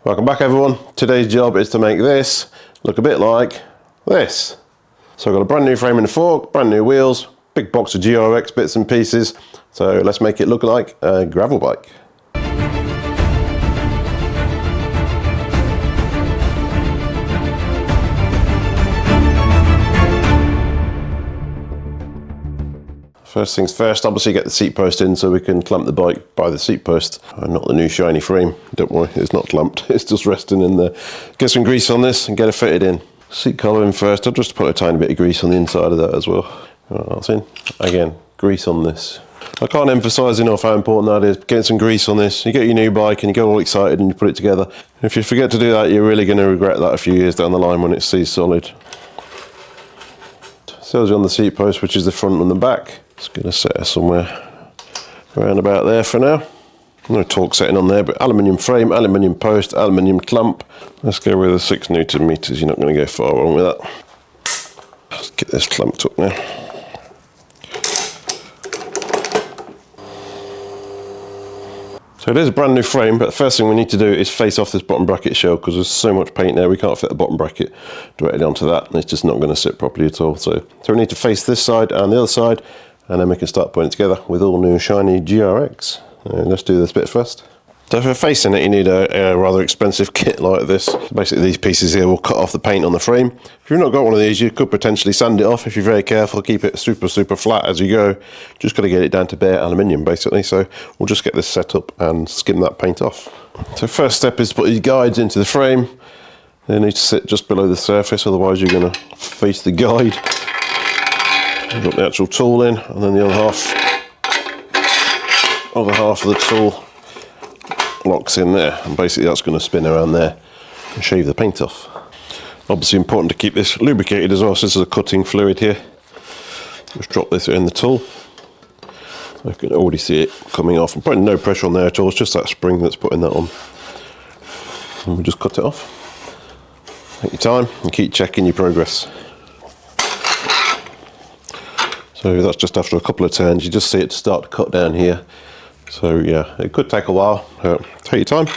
Welcome back everyone. Today's job is to make this look a bit like this. So I've got a brand new frame and a fork, brand new wheels, big box of GRX bits and pieces. So let's make it look like a gravel bike. First things first, obviously get the seat post in so we can clamp the bike by the seat post. Not the new shiny frame, don't worry, it's not clamped, it's just resting in there. Get some grease on this and get it fitted in. Seat collar in first, I'll just put a tiny bit of grease on the inside of that as well. That's in. Again, grease on this. I can't emphasise enough how important that is. Get some grease on this, you get your new bike and you get all excited and you put it together. If you forget to do that, you're really going to regret that a few years down the line when it sees solid. Sells you on the seat post, which is the front and the back. Just going to set her somewhere around about there for now. No torque setting on there, but aluminium frame, aluminium post, aluminium clamp. Let's go with the 6 Newton meters. You're not going to go far wrong with that. Let's get this clamped up now. So it is a brand new frame, but the first thing we need to do is face off this bottom bracket shell because there's so much paint there we can't fit the bottom bracket directly onto that, and it's just not going to sit properly at all. So we need to face this side and the other side, and then we can start putting it together with all new shiny GRX. Let's do this bit first. So for facing it, you need a rather expensive kit like this. Basically these pieces here will cut off the paint on the frame. If you've not got one of these, you could potentially sand it off if you're very careful, keep it super flat as you go. Just got to get it down to bare aluminium basically. So we'll just get this set up and skim that paint off. So first step is to put these guides into the frame. They need to sit just below the surface, otherwise you're going to face the guide. You've got the actual tool in, and then the other half of the tool locks in there, and basically that's going to spin around there and shave the paint off. Obviously important to keep this lubricated as well, so this is a cutting fluid here. Just drop this in the tool. I can already see it coming off. I'm putting no pressure on there at all, it's just that spring that's putting that on. And we just cut it off. Take your time and keep checking your progress. So that's just after a couple of turns, you just see it start to cut down here. So yeah, it could take a while. Take your time.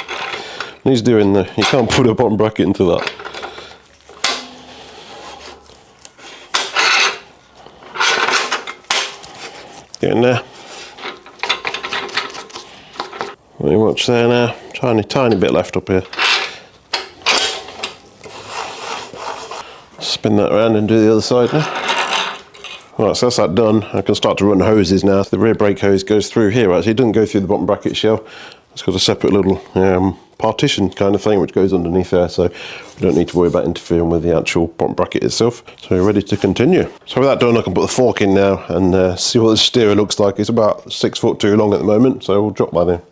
He's doing the, you can't put a bottom bracket into that. Get in there. Pretty much there now. Tiny bit left up here. Spin that around and do the other side now. Right, so that's that done. I can start to run hoses now. The rear brake hose goes through here, actually. It doesn't go through the bottom bracket shell. It's got a separate little partition kind of thing which goes underneath there, so we don't need to worry about interfering with the actual bottom bracket itself. So we're ready to continue. So with that done, I can put the fork in now and see what the steerer looks like. It's about 6 foot too long at the moment, so we'll drop that in.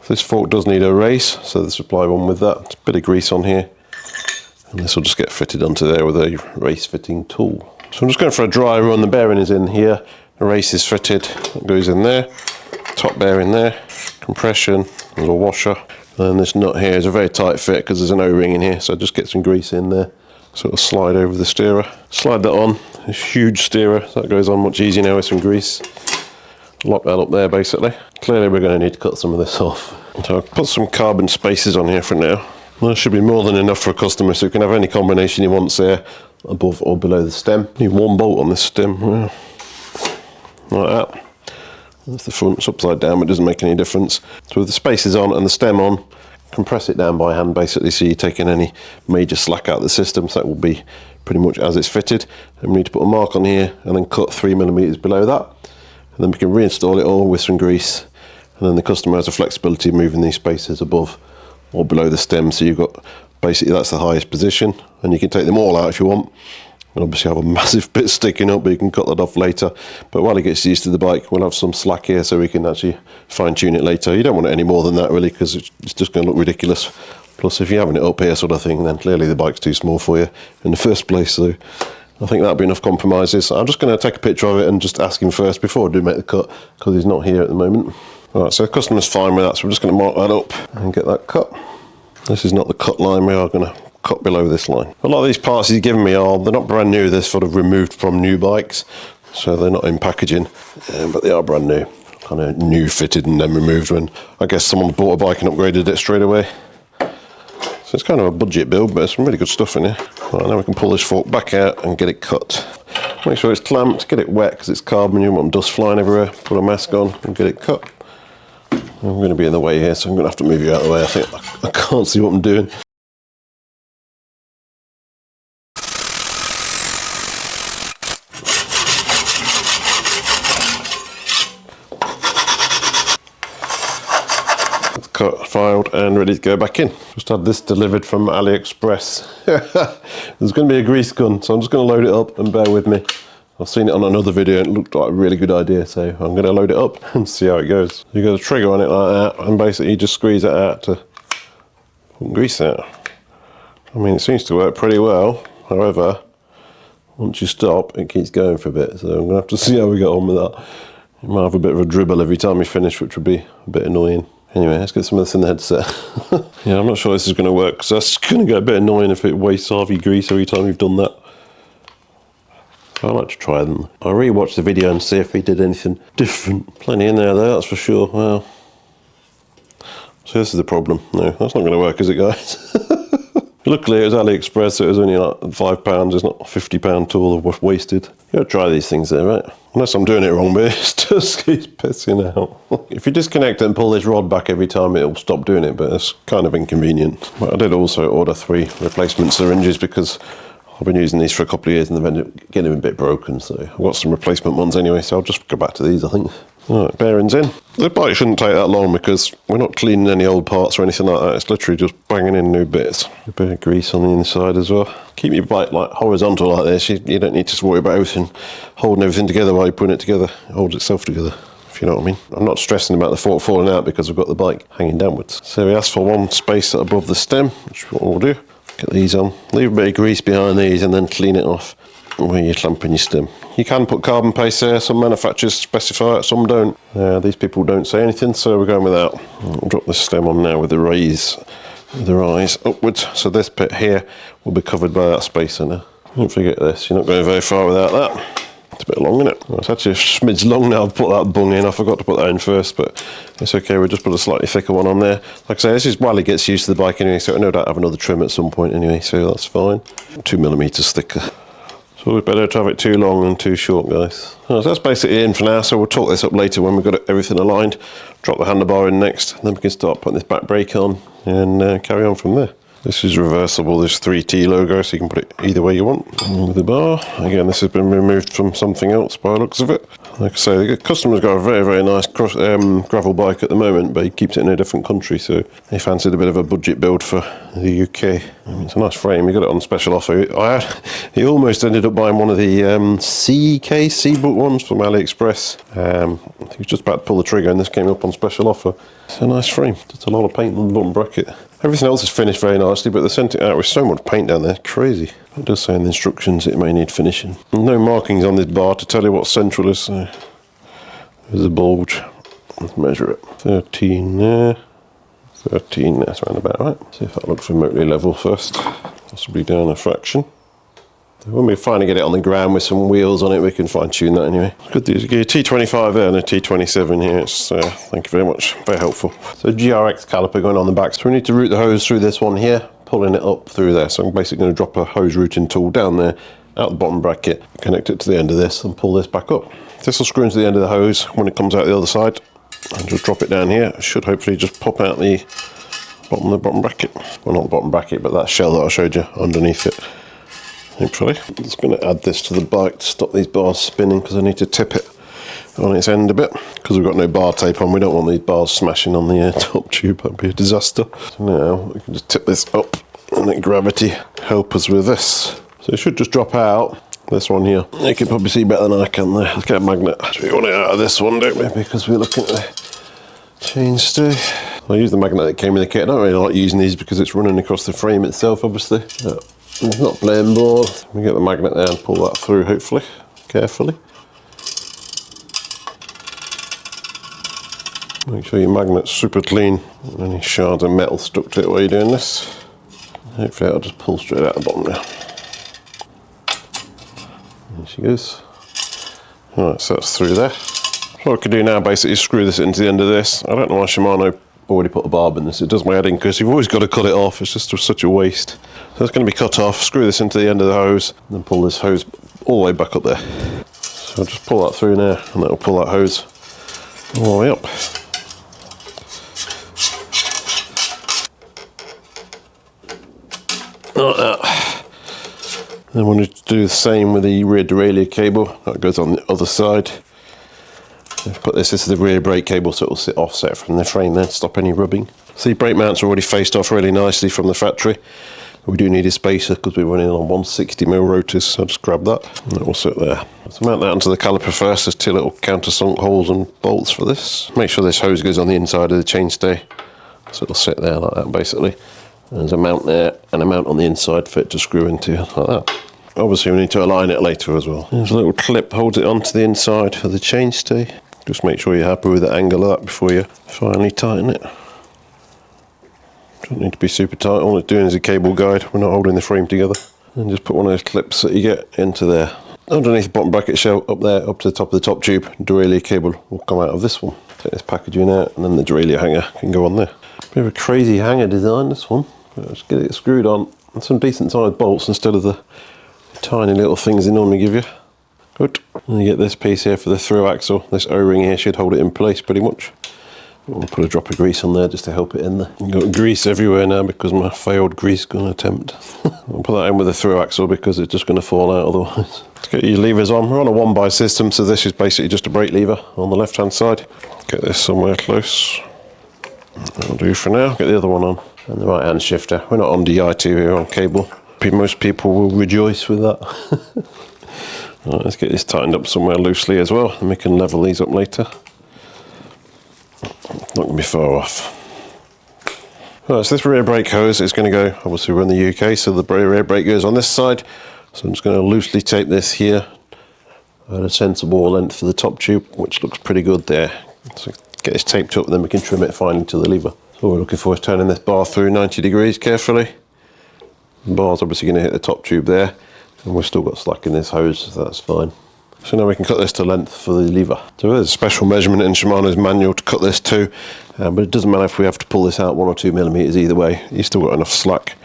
This fork does need a race, so the supply one with that. A bit of grease on here, and this will just get fitted onto there with a race fitting tool. So I'm just going for a dry run. The bearing is in here, the race is fitted, it goes in there, top bearing there, compression, a little washer, and then this nut here is a very tight fit because there's an O-ring in here, so just get some grease in there, sort of slide over the steerer, slide that on, this huge steerer, that goes on much easier now with some grease, lock that up there basically. Clearly we're going to need to cut some of this off, so I'll put some carbon spacers on here for now. Well, that should be more than enough for a customer, so you can have any combination he wants there, above or below the stem. Need one bolt on this stem, yeah. Like that. That's the front, it's upside down, but it doesn't make any difference. So with the spacers on and the stem on, compress it down by hand basically, so you're taking any major slack out of the system, so that will be pretty much as it's fitted. And we need to put a mark on here and then cut 3mm below that, and then we can reinstall it all with some grease, and then the customer has the flexibility of moving these spacers above or below the stem, so you've got basically that's the highest position, and you can take them all out if you want, and obviously have a massive bit sticking up, but you can cut that off later. But while it gets used to the bike, we'll have some slack here so we can actually fine tune it later. You don't want it any more than that really, because it's just going to look ridiculous. Plus if you're having it up here sort of thing, then clearly the bike's too small for you in the first place. So I think that'll be enough compromises. I'm just going to take a picture of it and just ask him first before I do make the cut, because he's not here at the moment. Alright, so the customer's fine with that, so we're just going to mark that up and get that cut. This is not the cut line, we are going to cut below this line. A lot of these parts he's given me they're not brand new, they're sort of removed from new bikes, so they're not in packaging, but they are brand new. Kind of new fitted and then removed when I guess someone bought a bike and upgraded it straight away. So it's kind of a budget build, but there's some really good stuff in here. Right, now we can pull this fork back out and get it cut. Make sure it's clamped, get it wet because it's carbon, you don't want dust flying everywhere. Put a mask on and get it cut. I'm going to be in the way here, so I'm going to have to move you out of the way. I think I can't see what I'm doing. It's cut, filed, and ready to go back in. Just had this delivered from AliExpress. There's going to be a grease gun, so I'm just going to load it up and bear with me. I've seen it on another video and it looked like a really good idea, so I'm going to load it up and see how it goes. You got a trigger on it like that, and basically you just squeeze it out to grease it. I mean, it seems to work pretty well. However, once you stop, it keeps going for a bit, so I'm going to have to see how we get on with that. You might have a bit of a dribble every time you finish, which would be a bit annoying. Anyway, let's get some of this in the headset. Yeah, I'm not sure this is going to work, because that's going to get a bit annoying if it wastes half your grease every time you've done that. I like to try them. I'll re-watch the video and see if he did anything different. Plenty in there though, that's for sure. Well, so this is the problem. No, that's not going to work, is it, guys? Luckily it was AliExpress, so it was only like £5. It's not a £50 tool of wasted. You gotta try these things there, right? Unless I'm doing it wrong, but it just keeps pissing out. If you disconnect it and pull this rod back every time, it'll stop doing it, but it's kind of inconvenient. But I did also order 3 replacement syringes because I've been using these for a couple of years and they've ended up getting a bit broken, so I've got some replacement ones anyway, so I'll just go back to these, I think. Alright, bearings in. The bike shouldn't take that long because we're not cleaning any old parts or anything like that, it's literally just banging in new bits. A bit of grease on the inside as well. Keep your bike like horizontal like this, you don't need to worry about everything, holding everything together while you're putting it together. It holds itself together, if you know what I mean. I'm not stressing about the fork falling out because I've got the bike hanging downwards. So we asked for one space above the stem, which is what we'll do. Get these on, leave a bit of grease behind these and then clean it off where you're clamping your stem. You can put carbon paste there, some manufacturers specify it, some don't. These people don't say anything, so we're going without. I'll drop the stem on now with the rise upwards, so this bit here will be covered by that spacer now. Don't forget this, you're not going very far without that. It's a bit long, isn't it? Well, it's actually a smidge long now. I've put that bung in. I forgot to put that in first, but it's okay. We'll just put a slightly thicker one on there. Like I say, this is while he gets used to the bike anyway, so I know I'll have another trim at some point anyway, so that's fine. 2mm thicker. So we better to have it too long and too short, guys. Right, so that's basically in for now, so we'll talk this up later when we've got everything aligned. Drop the handlebar in next, and then we can start putting this back brake on and carry on from there. This is reversible, there's 3T logo, so you can put it either way you want. And with the bar, again, this has been removed from something else by the looks of it. Like I say, the customer's got a very, very nice gravel bike at the moment, but he keeps it in a different country, so he fancied a bit of a budget build for the UK. I mean, it's a nice frame, he got it on special offer. He almost ended up buying one of the C-book ones from AliExpress. He was just about to pull the trigger and this came up on special offer. It's a nice frame, just a lot of paint on the bottom bracket. Everything else is finished very nicely, but they sent it out with so much paint down there, crazy. It does say in the instructions it may need finishing. No markings on this bar to tell you what central is. There's a bulge. Let's measure it. 13 there. 13, that's round about right. See if that looks remotely level first. Possibly down a fraction. When we finally get it on the ground with some wheels on it, we can fine tune that anyway. Good, there's a T25 there and a T27 here. It's, thank you very much, very helpful. So GRX caliper going on the back. So we need to route the hose through this one here, pulling it up through there. So I'm basically going to drop a hose routing tool down there, out the bottom bracket, connect it to the end of this and pull this back up. This will screw into the end of the hose when it comes out the other side. And just drop it down here. It should hopefully just pop out the bottom of the bottom bracket. Well, not the bottom bracket, but that shell that I showed you underneath it. Hopefully. I'm just going to add this to the bike to stop these bars spinning because I need to tip it on its end a bit. Because we've got no bar tape on, we don't want these bars smashing on the top tube, that'd be a disaster. So now we can just tip this up and let gravity help us with this. So it should just drop out, this one here. You can probably see better than I can there. Let's get a magnet. So we want it out of this one, don't we? Because we're looking at the chainstay. I use the magnet that came in the kit. I don't really like using these because it's running across the frame itself, obviously. It's not plain ball. We get the magnet there and pull that through, hopefully, carefully. Make sure your magnet's super clean. Any shards of metal stuck to it while you're doing this. Hopefully it'll just pull straight out the bottom now. There she goes. Alright, so that's through there. So what I can do now basically is screw this into the end of this. I don't know why Shimano already put a barb in this. It does my head in because you've always got to cut it off. It's just such a waste. So it's going to be cut off. Screw this into the end of the hose and then pull this hose all the way back up there. So I'll just pull that through now and that'll pull that hose all the way up. Like that. Then we're going to do the same with the rear derailleur cable. That goes on the other side. Put this is the rear brake cable, so it will sit offset from the frame there to stop any rubbing. So the brake mounts are already faced off really nicely from the factory. We do need a spacer because we're running on 160mm rotors, so I'll just grab that and it will sit there. So mount that onto the caliper first. There's two little countersunk holes and bolts for this. Make sure this hose goes on the inside of the chainstay, so it'll sit there like that basically. And there's a mount there and a mount on the inside for it to screw into like that. Obviously we need to align it later as well. There's a little clip holds it onto the inside of the chainstay. Just make sure you're happy with the angle of that before you finally tighten it. Don't need to be super tight, all it's doing is a cable guide, we're not holding the frame together. And just put one of those clips that you get into there. Underneath the bottom bracket shell, up there, up to the top of the top tube, derailleur cable will come out of this one. Take this packaging out and then the derailleur hanger can go on there. Bit of a crazy hanger design, this one. But let's get it screwed on and some decent sized bolts instead of the tiny little things they normally give you. Good. And you get this piece here for the through axle. This O-ring here should hold it in place pretty much. We'll put a drop of grease on there just to help it in there. I've got grease everywhere now because of my failed grease gun attempt. I'll put that in with the through axle because it's just going to fall out otherwise. Let's get your levers on. We're on a 1x system, so this is basically just a brake lever on the left hand side. Get this somewhere close. That'll do for now. Get the other one on. And the right hand shifter. We're not on DI2 here on cable. Most people will rejoice with that. Right, let's get this tightened up somewhere loosely as well, and we can level these up later. Not going to be far off. Right, so this rear brake hose is going to go, obviously we're in the UK, so the rear brake goes on this side. So I'm just going to loosely tape this here at a sensible length for the top tube, which looks pretty good there. So get this taped up and then we can trim it finely to the lever. So what we're looking for is turning this bar through 90 degrees carefully. The bar's obviously going to hit the top tube there. And we've still got slack in this hose, so that's fine. So now we can cut this to length for the lever. So there's a special measurement in Shimano's manual to cut this to, but it doesn't matter if we have to pull this out 1 or 2mm either way. You've still got enough slack.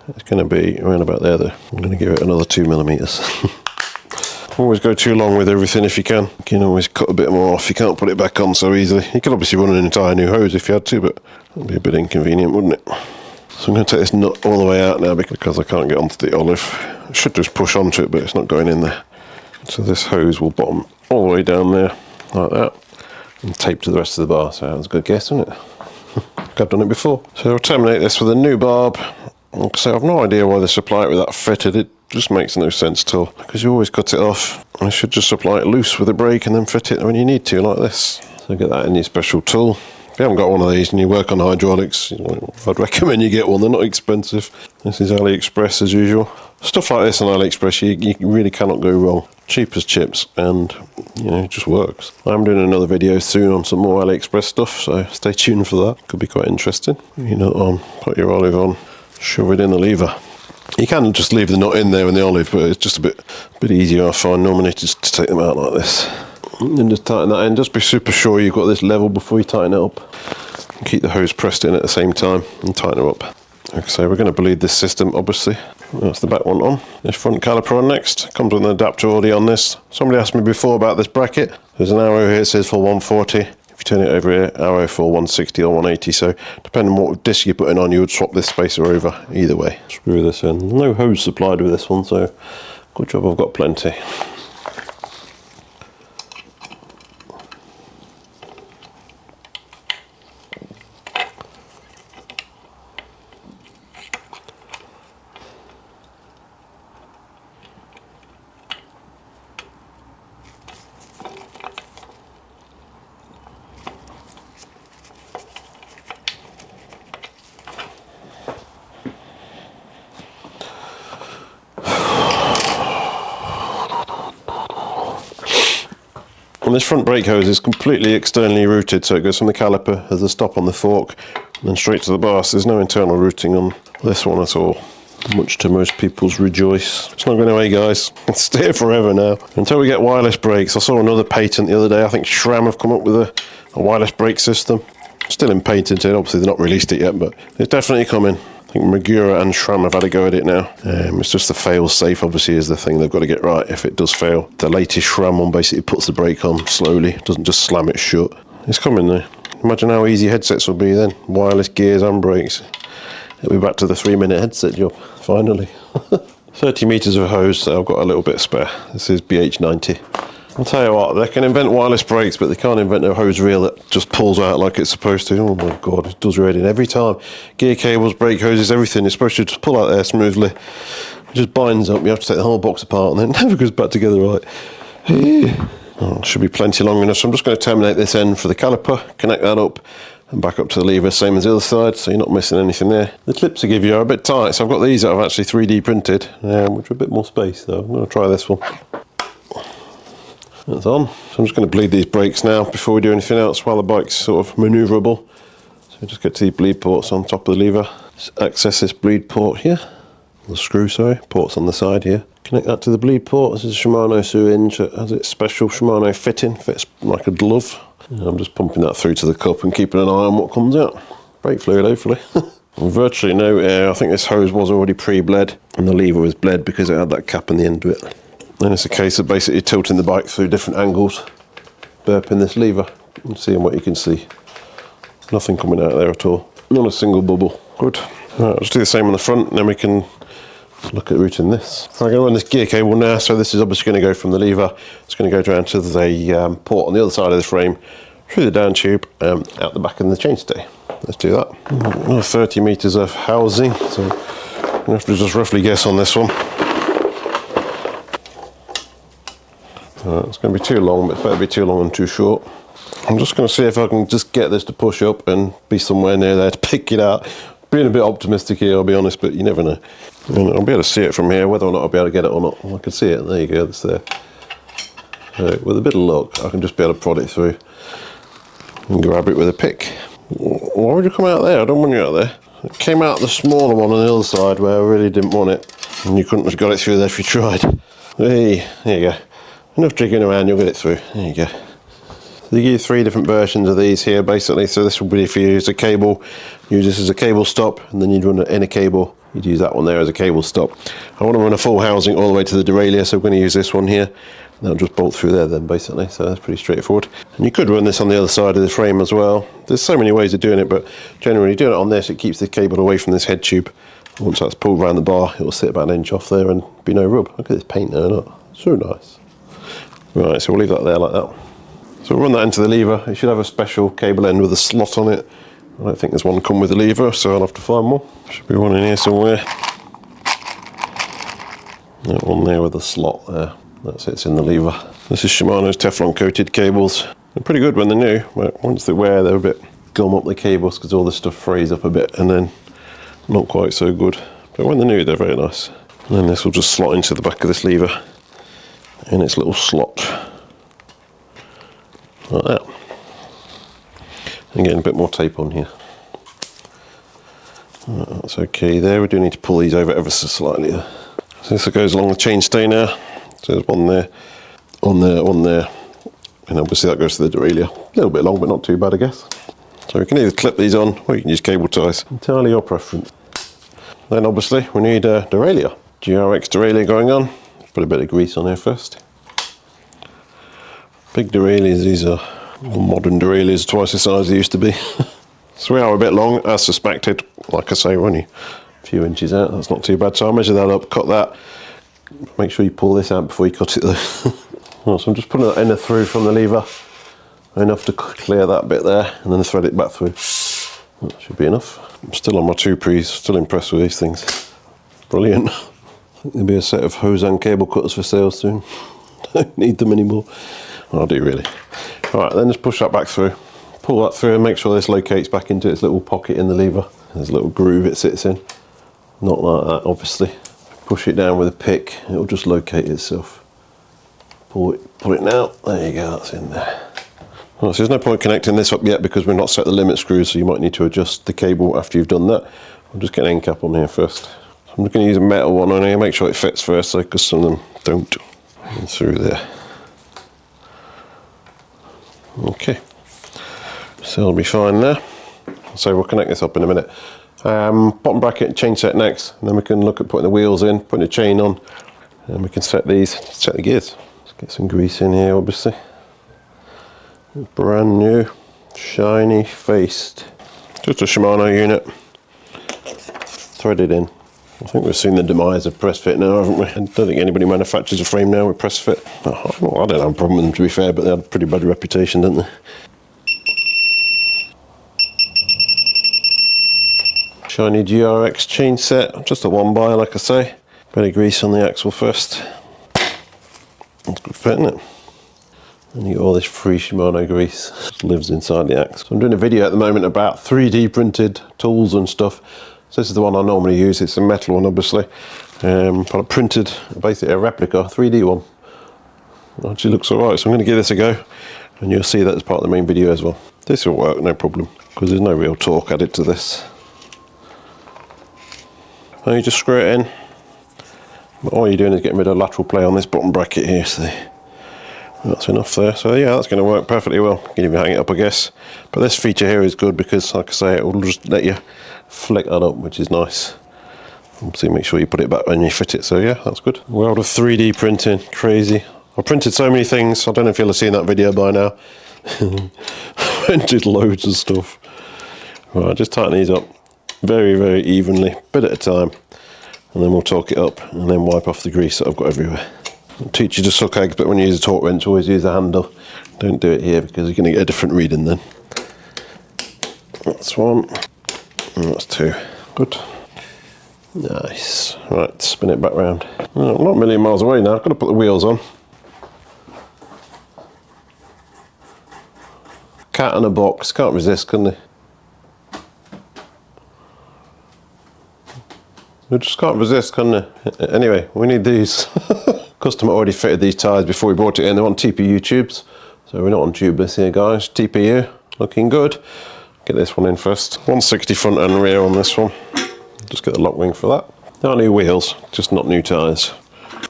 It's going to be around about there though. I'm going to give it another 2mm. Always go too long with everything if you can. You can always cut a bit more off. You can't put it back on so easily. You could obviously run an entire new hose if you had to, but that'd be a bit inconvenient, wouldn't it? So I'm going to take this nut all the way out now because I can't get onto the olive. I should just push onto it, but it's not going in there. So this hose will bottom all the way down there, like that, and tape to the rest of the bar. So that was a good guess, wasn't it? I've done it before. So I'll terminate this with a new barb. So I've no idea why they supply it with that fitted. It just makes no sense at all, because you always cut it off. I should just supply it loose with a brake and then fit it when you need to, like this. So get that in your special tool. If you haven't got one of these and you work on hydraulics, I'd recommend you get one. They're not expensive. This is AliExpress as usual. Stuff like this on AliExpress, you really cannot go wrong. Cheap as chips, and it just works. I'm doing another video soon on some more AliExpress stuff, so stay tuned for that. Could be quite interesting. You nut on, put your olive on, shove it in the lever. You can just leave the nut in there in the olive, but it's just a bit easier I find normally just to take them out like this. And just tighten that in. Just be super sure you've got this level before you tighten it up. And keep the hose pressed in at the same time and tighten it up. Okay, so we're going to bleed this system, obviously. That's the back one on. This front caliper on next. Comes with an adapter already on this. Somebody asked me before about this bracket. There's an arrow here that says for 140. If you turn it over here, arrow for 160 or 180. So depending on what disc you're putting on, you would swap this spacer over either way. Screw this in. No hose supplied with this one, so good job I've got plenty. And this front brake hose is completely externally routed, so it goes from the caliper, there's a stop on the fork, and then straight to the bar. So there's no internal routing on this one at all, much to most people's rejoice. It's not going away, guys. It's stay here forever now. Until we get wireless brakes. I saw another patent the other day. I think SRAM have come up with a wireless brake system. Still in patented, obviously they've not released it yet, but it's definitely coming. I think Magura and SRAM have had a go at it now. It's just the fail safe, obviously, is the thing they've got to get right if it does fail. The latest SRAM one basically puts the brake on slowly, doesn't just slam it shut. It's coming though. Imagine how easy headsets will be then. Wireless gears and brakes. It'll be back to the 3-minute headset job, finally. 30 metres of hose, so I've got a little bit spare. This is BH90. I'll tell you what, they can invent wireless brakes, but they can't invent a hose reel that just pulls out like it's supposed to. Oh my god, it does reading every time. Gear cables, brake hoses, everything is supposed to just pull out there smoothly. It just binds up, you have to take the whole box apart and then it never goes back together right. Oh, should be plenty long enough, so I'm just going to terminate this end for the caliper, connect that up and back up to the lever, same as the other side, so you're not missing anything there. The clips I give you are a bit tight, so I've got these that I've actually 3D printed, which are a bit more space, so I'm going to try this one. That's on. So I'm just going to bleed these brakes now before we do anything else while the bike's sort of manoeuvrable. So just get to these bleed ports on top of the lever. Just access this bleed port here. The screw, sorry. Ports on the side here. Connect that to the bleed port. This is a Shimano syringe. It has its special Shimano fitting. Fits like a glove. And I'm just pumping that through to the cup and keeping an eye on what comes out. Brake fluid, hopefully. Virtually no air. I think this hose was already pre-bled. And the lever was bled because it had that cap on the end of it. Then it's a case of basically tilting the bike through different angles, burping this lever and seeing what you can see. Nothing coming out there at all. Not a single bubble. Good. Alright, let's do the same on the front and then we can look at routing this. I'm going to run this gear cable now, so this is obviously going to go from the lever. It's going to go down to the port on the other side of the frame, through the down tube, out the back of the chainstay. Let's do that. 30 metres of housing, so I'm going to have to just roughly guess on this one. It's going to be too long, but it's better be too long than too short. I'm just going to see if I can just get this to push up and be somewhere near there to pick it out. Being a bit optimistic here, I'll be honest, but you never know. And I'll be able to see it from here, whether or not I'll be able to get it or not. I can see it, there you go, it's there. So with a bit of luck, I can just be able to prod it through and grab it with a pick. Why would you come out there? I don't want you out there. It came out the smaller one on the other side where I really didn't want it. And you couldn't have got it through there if you tried. Hey, there you go. Enough jigging around, you'll get it through. There you go. So they give you 3 different versions of these here, basically. So this will be if you use a cable, use this as a cable stop, and then you'd run an inner cable. You'd use that one there as a cable stop. I want to run a full housing all the way to the derailleur, so we're going to use this one here. And that'll just bolt through there then, basically. So that's pretty straightforward. And you could run this on the other side of the frame as well. There's so many ways of doing it, but generally doing it on this, it keeps the cable away from this head tube. Once that's pulled around the bar, it will sit about an inch off there and be no rub. Look at this paint there, look. So nice. Right, so we'll leave that there like that. So we'll run that into the lever. It should have a special cable end with a slot on it. I don't think there's one come with the lever, so I'll have to find one. Should be one in here somewhere. That one there with a slot there. That's it, it's in the lever. This is Shimano's Teflon coated cables. They're pretty good when they're new, but once they wear, they're a bit gum up the cables because all this stuff frays up a bit and then not quite so good. But when they're new, they're very nice. And then this will just slot into the back of this lever in its little slot like that. And getting a bit more tape on here. That's okay there. We do need to pull these over ever so slightly. So this goes along the chainstay now. So there's one there, on there, and obviously that goes to the derailleur. A little bit long, but not too bad, I guess. So we can either clip these on or you can use cable ties. Entirely your preference. Then obviously we need a derailleur. GRX derailleur going on. Put a bit of grease on here first. Big derailleurs, these are modern derailleurs, twice the size they used to be. So we are a bit long, as suspected. Like I say, we're only a few inches out, that's not too bad. So I'll measure that up, cut that. Make sure you pull this out before you cut it though. Well, so I'm just putting that inner through from the lever. Enough to clear that bit there, and then thread it back through. That should be enough. I'm still on my 2-pre's, still impressed with these things. Brilliant. There'll be a set of hose and cable cutters for sale soon. Don't need them anymore. Well, I do really. Alright, then just push that back through. Pull that through and make sure this locates back into its little pocket in the lever. There's a little groove it sits in. Not like that, obviously. Push it down with a pick, it'll just locate itself. Pull it now. There you go, that's in there. Right, so there's no point connecting this up yet because we've not set the limit screws, so you might need to adjust the cable after you've done that. I'll just get an end cap on here first. I'm just going to use a metal one on here, make sure it fits first, because some of them don't. And through there. Okay, so it'll be fine there. So we'll connect this up in a minute. Bottom bracket, chain set next, and then we can look at putting the wheels in, putting the chain on, and we can set the gears. Let's get some grease in here, obviously. Brand new, shiny faced. Just a Shimano unit, threaded in. I think we've seen the demise of press fit now, haven't we? I don't think anybody manufactures a frame now with press fit. I don't have a problem with them, to be fair, but they had a pretty bad reputation, didn't they? Shiny GRX chain set, just a one by, like I say. Bit of grease on the axle first. That's good fit, isn't it? And you get all this free Shimano grease, just lives inside the axle. So I'm doing a video at the moment about 3D printed tools and stuff. So this is the one I normally use, it's a metal one obviously. But I printed basically a replica, 3D one. It actually looks alright, so I'm going to give this a go. And you'll see that as part of the main video as well. This will work, no problem, because there's no real torque added to this. And you just screw it in. But all you're doing is getting rid of lateral play on this bottom bracket here, see. That's enough there. So yeah, that's going to work perfectly well. You can even hang it up, I guess. But this feature here is good because, like I say, it will just let you flick that up, which is nice. Obviously, make sure you put it back when you fit it. So yeah, that's good. World of 3D printing, crazy. I've printed so many things. I don't know if you'll have seen that video by now. Printed loads of stuff. Right, just tighten these up very, very evenly, bit at a time, and then we'll torque it up and then wipe off the grease that I've got everywhere. I'll teach you to suck eggs, but when you use a torque wrench, always use the handle. Don't do it here because you're going to get a different reading then. That's one, and that's two. Good. Nice. Right, spin it back round. Oh, not a million miles away now. I've got to put the wheels on. Cat in a box, can't resist, can they? We just can't resist, can they? Anyway, we need these. Customer already fitted these tyres before we brought it in. They're on TPU tubes, so we're not on tubeless here, guys. TPU, looking good. Get this one in first. 160 front and rear on this one. Just get the lock wing for that. Not new wheels, just not new tyres.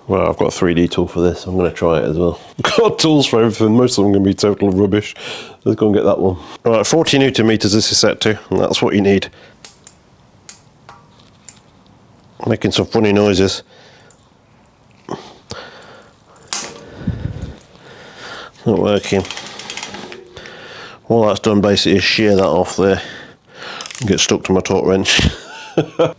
Well, I've got a 3D tool for this. I'm going to try it as well. Got tools for everything. Most of them are going to be total rubbish. Let's go and get that one. Right, 40 Newton meters this is set to, and that's what you need. Making some funny noises. Not working. All that's done basically is shear that off there and get stuck to my torque wrench. I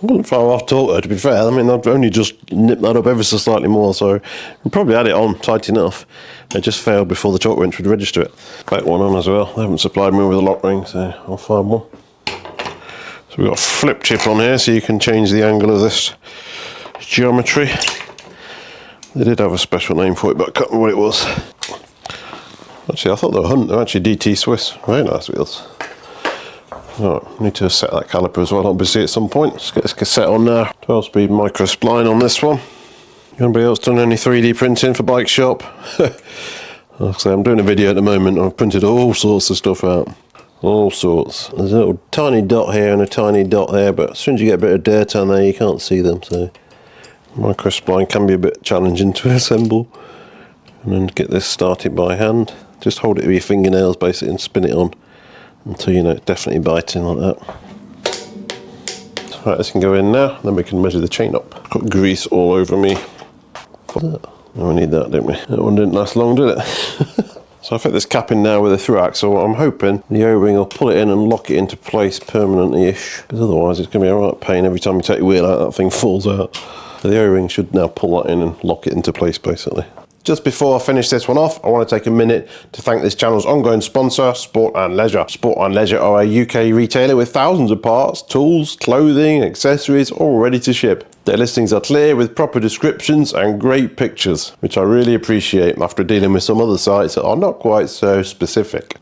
wasn't far off torque, to be fair. I mean, I've only just nipped that up ever so slightly more, so I probably had it on tight enough. It just failed before the torque wrench would register it. Back one on as well. They haven't supplied me with a lock ring, so I'll find one. So we've got a flip chip on here, so you can change the angle of this geometry. They did have a special name for it, but I can't remember what it was. Actually, I thought they were Hunt. They're actually DT Swiss. Very nice wheels. Right, need to set that caliper as well, obviously, at some point. Let's get this cassette on now. 12-speed micro spline on this one. Anybody else done any 3D printing for Bike Shop? Like I say, I'm doing a video at the moment. I've printed all sorts of stuff out. All sorts. There's a little tiny dot here and a tiny dot there, but as soon as you get a bit of dirt on there, you can't see them. So micro spline can be a bit challenging to assemble. And then get this started by hand. Just hold it with your fingernails basically and spin it on until you know it's definitely biting like that. Right, this can go in now, then we can measure the chain up. Got grease all over me. Oh, we need that, don't we? That one didn't last long, did it? So I fit this cap in now with a through axle. I'm hoping the O-ring will pull it in and lock it into place permanently-ish, because otherwise it's going to be a right pain every time you take the wheel out, that thing falls out. So the O-ring should now pull that in and lock it into place basically. Just before I finish this one off, I want to take a minute to thank this channel's ongoing sponsor, Sport and Leisure. Sport and Leisure are a UK retailer with thousands of parts, tools, clothing, accessories, all ready to ship. Their listings are clear with proper descriptions and great pictures, which I really appreciate after dealing with some other sites that are not quite so specific.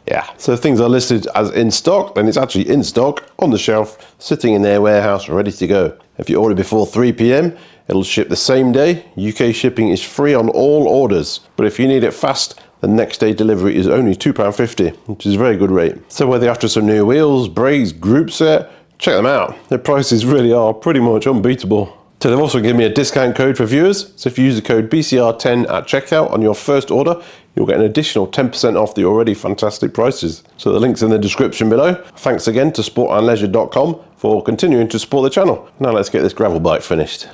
Yeah, so things are listed as in stock, then it's actually in stock, on the shelf, sitting in their warehouse, ready to go. If you order before 3 PM, it'll ship the same day. UK shipping is free on all orders, but if you need it fast, the next day delivery is only £2.50, which is a very good rate. So whether you're after some new wheels, brakes, group set, check them out. Their prices really are pretty much unbeatable. So they've also given me a discount code for viewers. So if you use the code BCR10 at checkout on your first order, you'll get an additional 10% off the already fantastic prices. So the link's in the description below. Thanks again to sportandleisure.com for continuing to support the channel. Now let's get this gravel bike finished.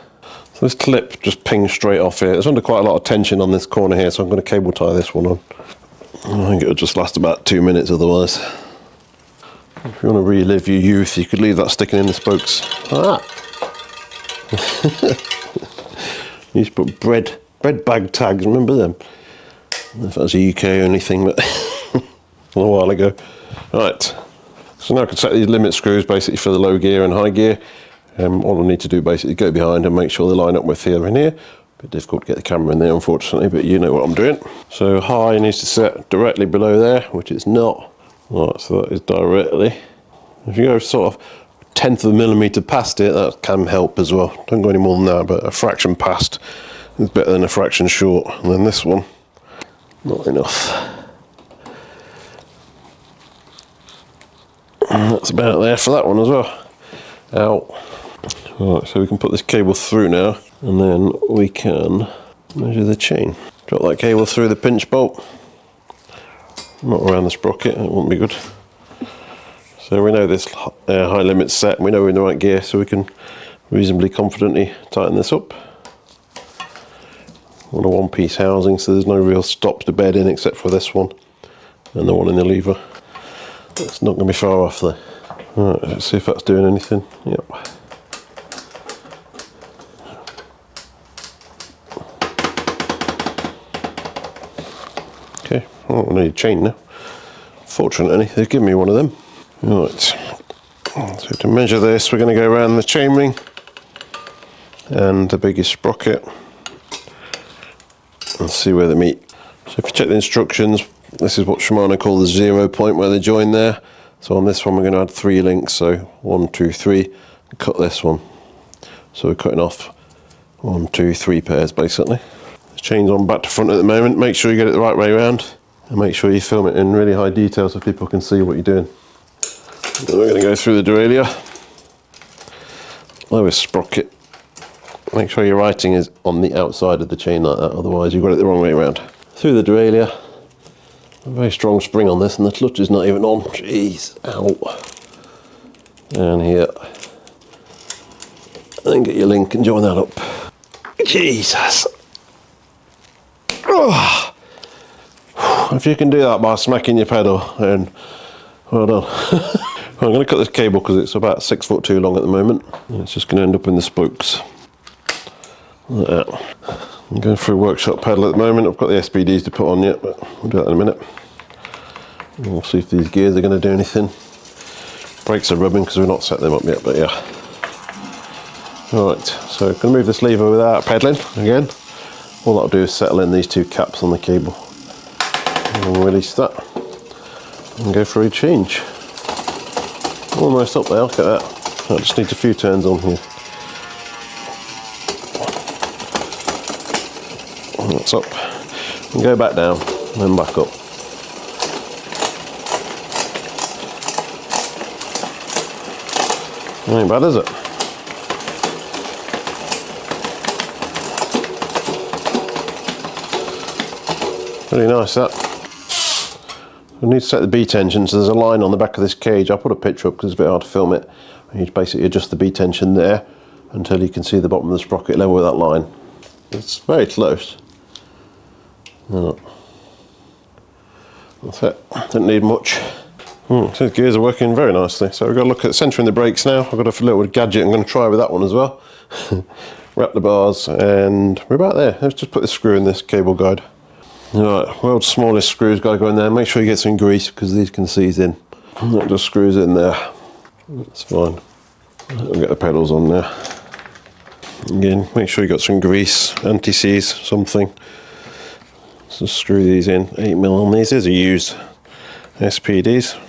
So this clip just pings straight off here. It's under quite a lot of tension on this corner here, so I'm going to cable tie this one on. I think it'll just last about 2 minutes otherwise. If you want to relive your youth, you could leave that sticking in the spokes. Like that. You used to put bread bag tags, remember them? I don't know if that was a UK only thing, but a while ago. Right, so now I can set these limit screws basically for the low gear and high gear. All I need to do basically go behind and make sure they line up with here and here. Bit difficult to get the camera in there unfortunately, but you know what I'm doing. So high needs to set directly below there, which it's not. Right, so that is directly. If you go sort of 1/10 of a millimetre past it, that can help as well. Don't go any more than that, but a fraction past is better than a fraction short. And then this one, not enough. And that's about there for that one as well. Ow. Right, so we can put this cable through now, and then we can measure the chain. Drop that cable through the pinch bolt. Not around the sprocket, it won't be good. So we know this high limit's set, and we know we're in the right gear, so we can reasonably confidently tighten this up. On a one-piece housing, so there's no real stops to bed in except for this one and the one in the lever. It's not going to be far off there. Right, let's see if that's doing anything. Yep. Okay, oh, I need a chain now. Fortunately, they've given me one of them. Right, so to measure this, we're going to go around the chainring and the biggest sprocket and see where they meet. So if you check the instructions, this is what Shimano call the 0 point where they join there. So on this one, we're going to add 3 links. So 1, 2, 3, and cut this one. So we're cutting off 1, 2, 3 pairs basically. The chain's on back to front at the moment. Make sure you get it the right way around, and make sure you film it in really high detail so people can see what you're doing. Then we're going to go through the derailleur, lowest sprocket. Make sure your writing is on the outside of the chain like that, otherwise you've got it the wrong way around. Through the derailleur, a very strong spring on this, and the clutch is not even on. Jeez, ow. Down here. And then get your link and join that up. Jesus. Oh. If you can do that by smacking your pedal, then well done. I'm going to cut this cable because it's about 6 foot too long at the moment. It's just going to end up in the spokes. Like that. I'm going through workshop pedal at the moment. I've got the SPDs to put on yet, but we'll do that in a minute. And we'll see if these gears are going to do anything. Brakes are rubbing because we've not set them up yet, but yeah. Alright, so I'm going to move this lever without pedalling again. All that'll do is settle in these 2 caps on the cable. And we'll release that. And go for a change. Almost up there, look at that. That just needs a few turns on here. That's up. And go back down, and then back up. Ain't bad, is it? Really nice that. I need to set the B tension, so there's a line on the back of this cage. I'll put a picture up because it's a bit hard to film it. You basically adjust the B tension there until you can see the bottom of the sprocket level with that line. It's very close. No. That's it. Didn't need much. So the gears are working very nicely. So we've got to look at centering the brakes now. I've got a little gadget I'm going to try with that one as well. Wrap the bars, and we're about there. Let's just put the screw in this cable guide. Right, world's smallest screws got to go in there. Make sure you get some grease because these can seize in. And that just screws in there. That's fine. I'll get the pedals on there. Again, make sure you got some grease, anti-seize, something. Just screw these in. 8mm on these. These are used SPDs.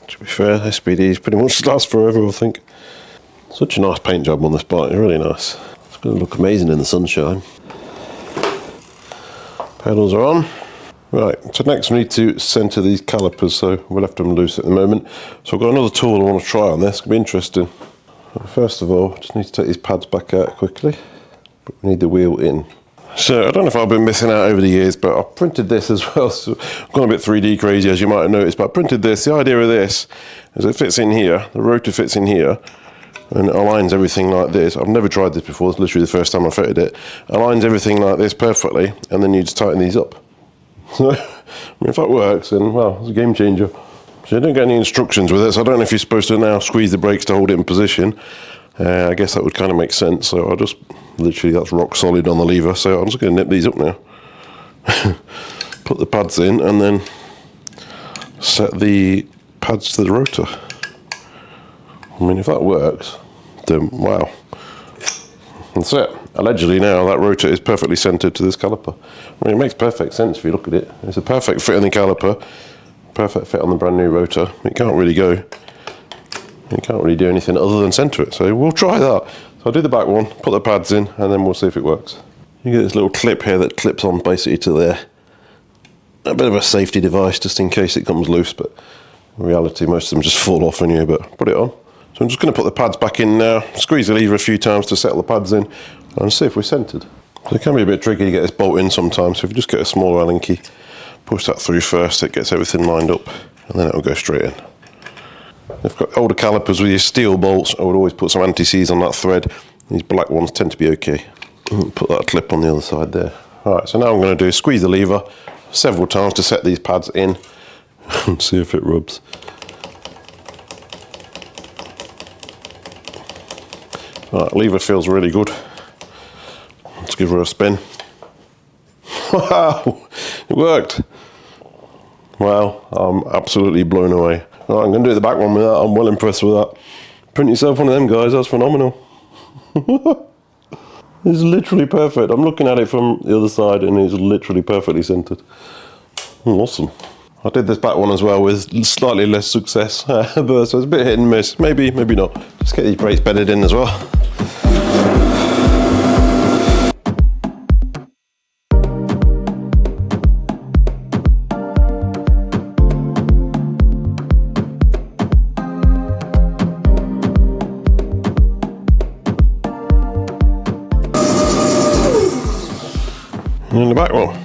To be fair, SPDs pretty much last forever, I think. Such a nice paint job on this bike, really nice. It's going to look amazing in the sunshine. Pedals are on. Right, so next we need to centre these calipers, so we'll have them loose at the moment. So I've got another tool I want to try on this, it's going to be interesting. First of all, just need to take these pads back out quickly, but we need the wheel in. So I don't know if I've been missing out over the years, but I printed this as well, so I've gone a bit 3D crazy as you might have noticed, but I printed this. The idea of this is it fits in here, the rotor fits in here, and it aligns everything like this. I've never tried this before, it's literally the first time I fitted it. Aligns everything like this perfectly, and then you just tighten these up. So, I mean, if that works, then, well, it's a game changer. So you don't get any instructions with it, so I don't know if you're supposed to now squeeze the brakes to hold it in position. I guess that would kind of make sense, so I'll just, literally that's rock solid on the lever, so I'm just going to nip these up now. Put the pads in and then set the pads to the rotor. I mean, if that works, then wow. That's it. Allegedly now that rotor is perfectly centered to this caliper. I mean, it makes perfect sense if you look at it. It's a perfect fit on the caliper, perfect fit on the brand new rotor. It can't really go. You can't really do anything other than center it, so we'll try that. So I'll do the back one, put the pads in, and then we'll see if it works. You get this little clip here that clips on basically to there. A bit of a safety device just in case it comes loose, but in reality most of them just fall off on you, but put it on. So I'm just going to put the pads back in now, squeeze the lever a few times to settle the pads in, and see if we're centered. So it can be a bit tricky to get this bolt in sometimes, so if you just get a smaller Allen key, push that through first, it gets everything lined up, and then it'll go straight in. If you've got older calipers with your steel bolts, I would always put some anti-seize on that thread. These black ones tend to be okay. Put that clip on the other side there. Alright, so now I'm going to do squeeze the lever several times to set these pads in and see if it rubs. Alright, lever feels really good. Let's give her a spin. Wow, it worked. Wow, I'm absolutely blown away. Right, I'm going to do the back one with that. I'm well impressed with that. Print yourself one of them, guys. That's phenomenal. It's literally perfect. I'm looking at it from the other side and it's literally perfectly centered. Awesome. I did this back one as well with slightly less success. But so it's a bit hit and miss. Maybe, maybe not. Just get these brakes bedded in as well. And in the back one.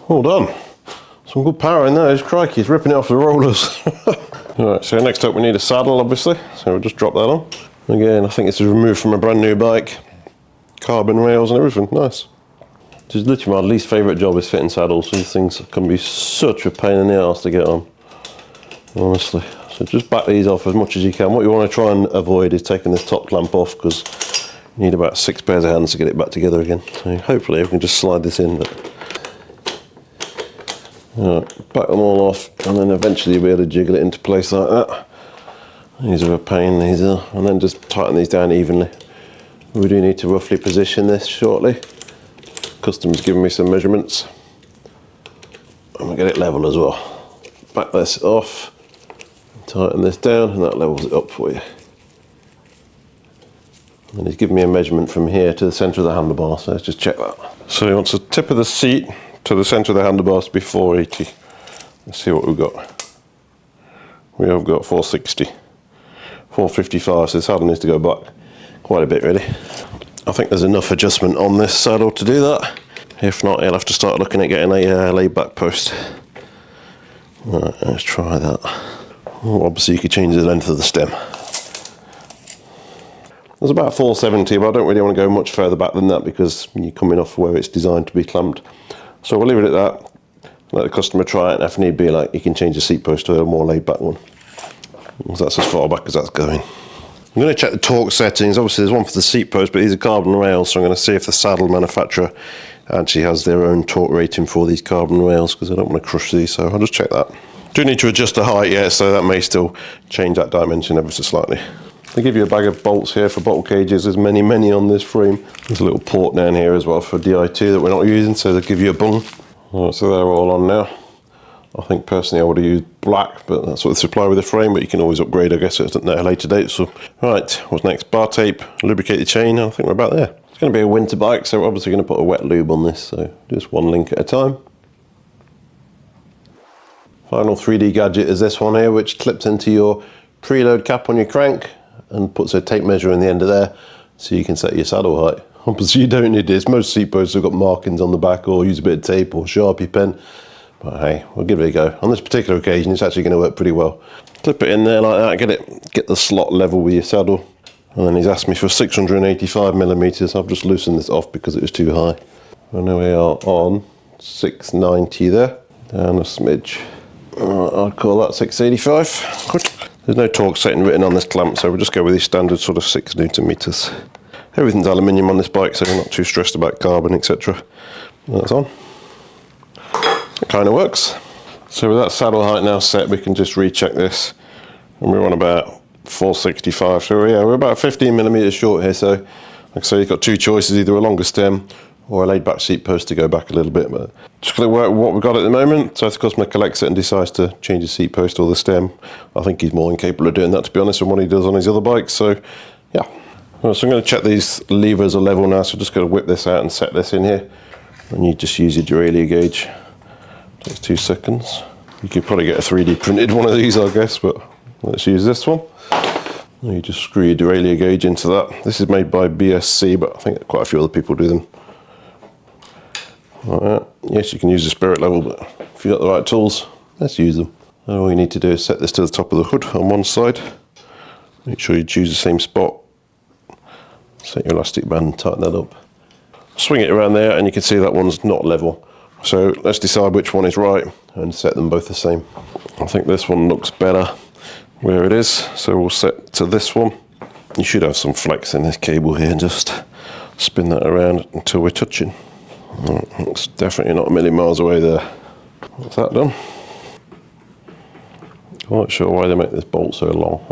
All done. Some good power in there. Crikey, it's ripping it off the rollers. Alright, so next up we need a saddle, obviously. So we'll just drop that on. Again, I think this is removed from a brand new bike. Carbon rails and everything, nice. Just literally my least favourite job is fitting saddles. These things can be such a pain in the arse to get on, honestly. So just back these off as much as you can. What you want to try and avoid is taking this top clamp off, because you need about 6 pairs of hands to get it back together again. So hopefully we can just slide this in. But right, back them all off, and then eventually you'll be able to jiggle it into place like that. These are a pain, these are, and then just tighten these down evenly. We do need to roughly position this shortly. Customer's given me some measurements. I'm gonna get it level as well. Back this off, tighten this down, and that levels it up for you. And he's given me a measurement from here to the centre of the handlebar, so let's just check that. So he wants the tip of the seat to the centre of the handlebars to be 480. Let's see what we've got. We have got 460. 455, so the saddle needs to go back quite a bit really. I think there's enough adjustment on this saddle to do that. If not, you'll have to start looking at getting a laid back post. Right, let's try that. Oh, obviously you could change the length of the stem. There's about 470, but I don't really want to go much further back than that because you're coming off where it's designed to be clamped. So we'll leave it at that. Let the customer try it, and if need be, like, you can change the seat post to a more laid back one. Because that's as far back as that's going. I'm going to check the torque settings. Obviously there's one for the seat post, but these are carbon rails, so I'm going to see if the saddle manufacturer actually has their own torque rating for these carbon rails, because I don't want to crush these, so I'll just check that. Do need to adjust the height yet, so that may still change that dimension ever so slightly. They give you a bag of bolts here for bottle cages. There's many on this frame. There's a little port down here as well for DI2 that we're not using, so they'll give you a bung. Right, so they're all on now. I think personally I would have used black, but that's what they supply with the frame, but you can always upgrade, I guess, at a later date. So, right, what's next? Bar tape, lubricate the chain, I think we're about there. It's going to be a winter bike, so we're obviously going to put a wet lube on this, so just one link at a time. Final 3D gadget is this one here, which clips into your preload cap on your crank and puts a tape measure in the end of there, so you can set your saddle height. Obviously you don't need this, most seat posts have got markings on the back, or use a bit of tape or Sharpie pen. But hey, we'll give it a go. On this particular occasion, it's actually going to work pretty well. Clip it in there like that, get the slot level with your saddle. And then he's asked me for 685mm. I've just loosened this off because it was too high. And now we are on 690 there, down a smidge. I'd call that 685. Good. There's no torque setting written on this clamp, so we'll just go with the standard sort of 6 Nm. Everything's aluminium on this bike, so we're not too stressed about carbon, etc. That's on. It kind of works. So with that saddle height now set, we can just recheck this, and we're on about 465. So yeah, we're about 15mm short here. So like I say, you've got two choices: either a longer stem or a laid back seat post to go back a little bit. But just going to work with what we've got at the moment. So if the customer collects it and decides to change the seat post or the stem, I think he's more than capable of doing that, to be honest, than what he does on his other bikes. So yeah. So I'm going to check these levers are level now. So just going to whip this out and set this in here, and you just use your derailleur gauge. Takes 2 seconds. You could probably get a 3D printed one of these, I guess, but let's use this one. You just screw your derailleur gauge into that. This is made by BSC, but I think quite a few other people do them. Like that. Yes, you can use the spirit level, but if you've got the right tools, let's use them. And all you need to do is set this to the top of the hood on one side. Make sure you choose the same spot. Set your elastic band, tighten that up. Swing it around there, and you can see that one's not level. So let's decide which one is right and set them both the same. I think this one looks better where it is, so we'll set to this one. You should have some flex in this cable here, and just spin that around until we're touching. It's definitely not a million miles away there. What's that done? I'm not sure why they make this bolt so long.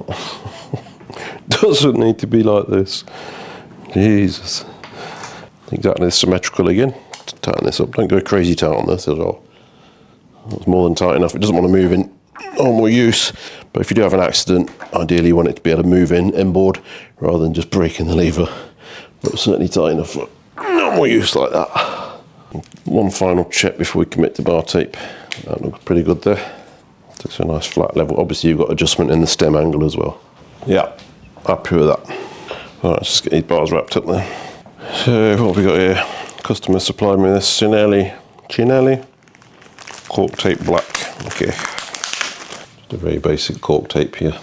Doesn't need to be like this. Jesus. Exactly symmetrical again. Tighten this up. Don't go crazy tight on this at all. It's more than tight enough. It doesn't want to move in normal use, but if you do have an accident, ideally you want it to be able to move inboard rather than just breaking the lever. But certainly tight enough for normal use like that. One final check before we commit to bar tape. That looks pretty good there. It's a nice flat level. Obviously you've got adjustment in the stem angle as well. Yeah, happy with that. Alright, let's just get these bars wrapped up there. So what have we got here? Customer supplied me this Chinelli cork tape black. Okay, just a very basic cork tape here.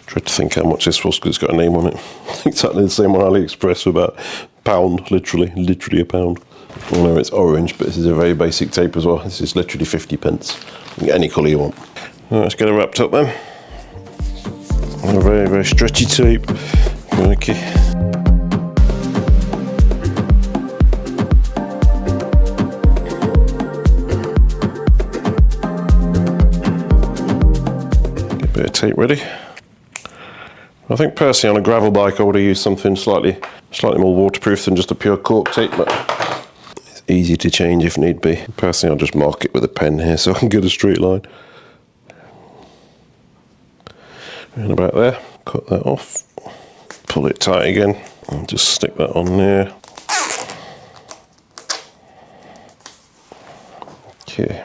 Tried to think how much this was because it's got a name on it. Exactly the same on AliExpress for about a pound, literally a pound. I know it's orange, but this is a very basic tape as well. This is literally 50p. You can get any colour you want. Right, let's get it wrapped up then. A very, very stretchy tape. Okay. Bit of tape ready. I think personally on a gravel bike I would have used something slightly more waterproof than just a pure cork tape, but it's easy to change if need be. Personally I'll just mark it with a pen here so I can get a straight line. And about there, cut that off, pull it tight again, and just stick that on there. Okay,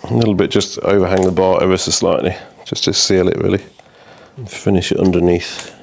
a little bit just overhang the bar ever so slightly, just to seal it really, and finish it underneath.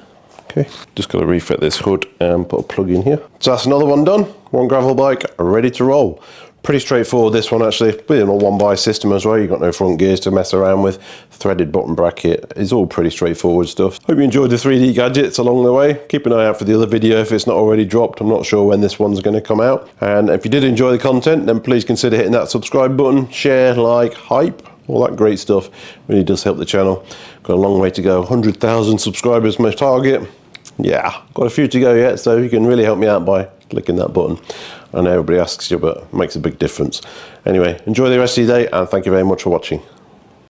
Okay, just got to refit this hood and put a plug in here. So that's another one done. One gravel bike ready to roll. Pretty straightforward this one actually, being a one-by system as well. You've got no front gears to mess around with. Threaded bottom bracket. It's all pretty straightforward stuff. Hope you enjoyed the 3D gadgets along the way. Keep an eye out for the other video if it's not already dropped. I'm not sure when this one's going to come out. And if you did enjoy the content, then please consider hitting that subscribe button, share, like, hype, all that great stuff. Really does help the channel. Got a long way to go. 100,000 subscribers my target. Yeah, got a few to go yet, so you can really help me out by clicking that button. I know everybody asks you, but it makes a big difference. Anyway, enjoy the rest of your day, and thank you very much for watching.